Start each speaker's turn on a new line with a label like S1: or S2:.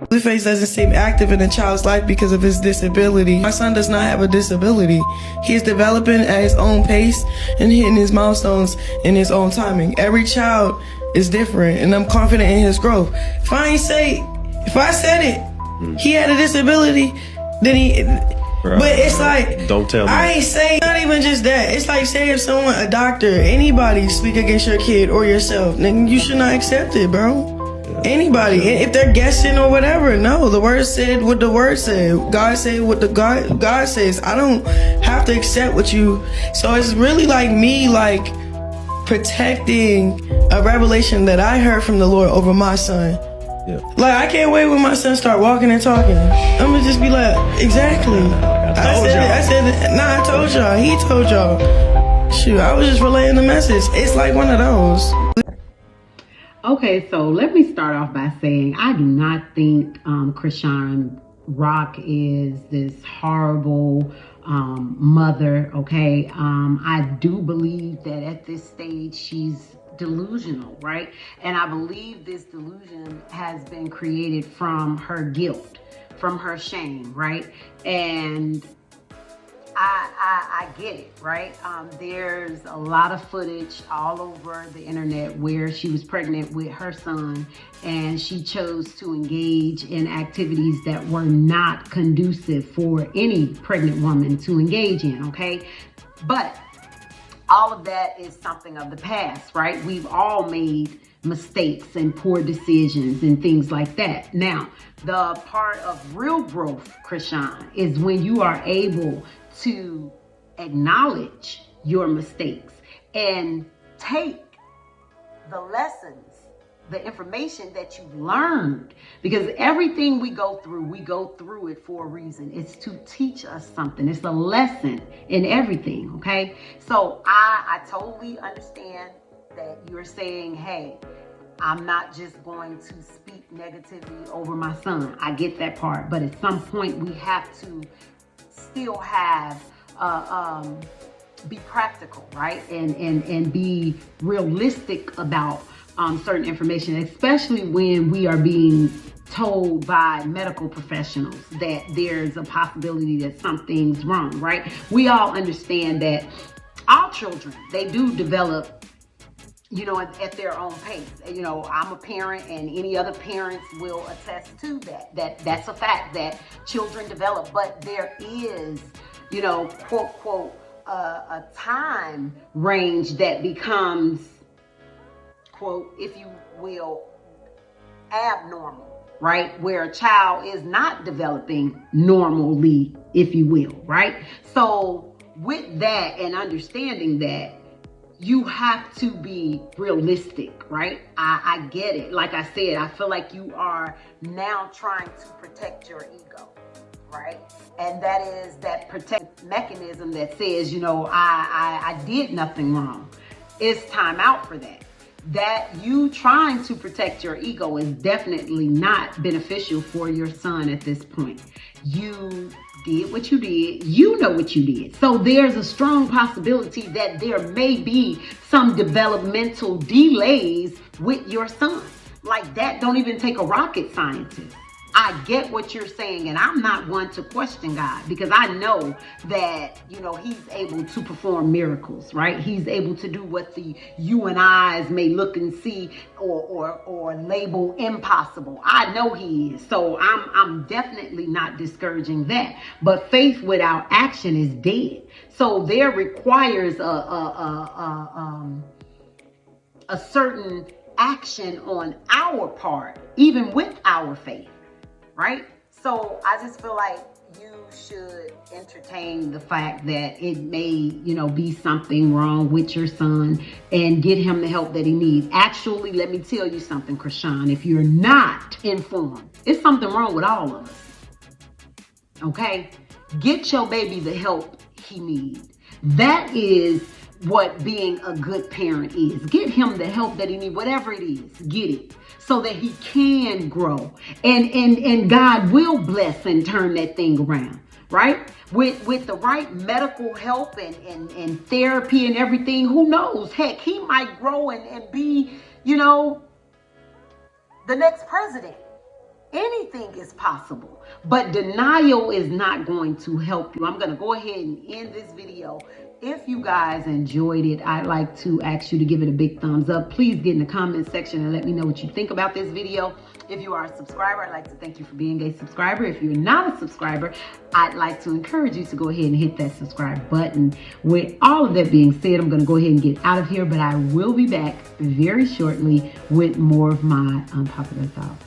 S1: Blueface doesn't seem active in a child's life because of his disability. My son does not have a disability. He is developing at his own pace and hitting his milestones in his own timing. Every child is different, and I'm confident in his growth. If I said it, he had a disability, then he... Right. But it's like, don't tell me. I ain't saying, not even just that. It's like, say if someone, a doctor, anybody speak against your kid or yourself, then you should not accept it, bro. Anybody, if they're guessing or whatever, no, the word said what the word said. God said what the God says. I don't have to accept what you. So it's really like me, like protecting a revelation that I heard from the Lord over my son. Yeah. Like I can't wait when my son start walking and talking. I'm gonna just be like, exactly. I told y'all. He told y'all. Shoot, I was just relaying the message. It's like one of those.
S2: Okay, so let me start off by saying I do not think Chrisean Rock is this horrible mother, okay? I do believe that at this stage she's delusional, right? And I believe this delusion has been created from her guilt, from her shame, right? And I get it, right? There's a lot of footage all over the internet where she was pregnant with her son and she chose to engage in activities that were not conducive for any pregnant woman to engage in, okay? But all of that is something of the past, right? We've all made mistakes and poor decisions and things like that. Now, the part of real growth, Chrisean, is when you are able to acknowledge your mistakes and take the lessons, the information that you've learned, because everything we go through it for a reason. It's to teach us something. It's a lesson in everything, okay? So I totally understand that you're saying, hey, I'm not just going to speak negatively over my son. I get that part, but at some point we have to still have be practical, right? And be realistic about certain information, especially when we are being told by medical professionals that there's a possibility that something's wrong, right? We all understand that our children, they do develop, you know, at their own pace. You know, I'm a parent and any other parents will attest to that. That's a fact that children develop, but there is, you know, quote, a time range that becomes, quote, if you will, abnormal, right? Where a child is not developing normally, if you will, right? So with that and understanding that, you have to be realistic, right? I get it. Like I said, I feel like you are now trying to protect your ego, right? And that is that protect mechanism that says, you know, I did nothing wrong. It's time out for that. That you trying to protect your ego is definitely not beneficial for your son at this point. You did what you did. You know what you did. So there's a strong possibility that there may be some developmental delays with your son. Like that don't even take a rocket scientist. I get what you're saying, and I'm not one to question God because I know that, you know, he's able to perform miracles, right? He's able to do what the you and eyes may look and see or label impossible. I know he is. So I'm definitely not discouraging that. But faith without action is dead. So there requires a certain action on our part, even with our faith. Right? So I just feel like you should entertain the fact that it may, you know, be something wrong with your son and get him the help that he needs. Actually, let me tell you something, Chrisean. If you're not informed, it's something wrong with all of us. Okay? Get your baby the help he needs. That is what being a good parent is. Get him the help that he needs, whatever it is, get it. So that he can grow and God will bless and turn that thing around. right? With the right medical help and therapy and everything, who knows? Heck, he might grow and be, you know, the next president. Anything is possible, but denial is not going to help you. I'm going to go ahead and end this video. If you guys enjoyed it, I'd like to ask you to give it a big thumbs up. Please get in the comment section and let me know what you think about this video. If you are a subscriber, I'd like to thank you for being a subscriber. If you're not a subscriber, I'd like to encourage you to go ahead and hit that subscribe button. With all of that being said, I'm going to go ahead and get out of here, but I will be back very shortly with more of my unpopular thoughts.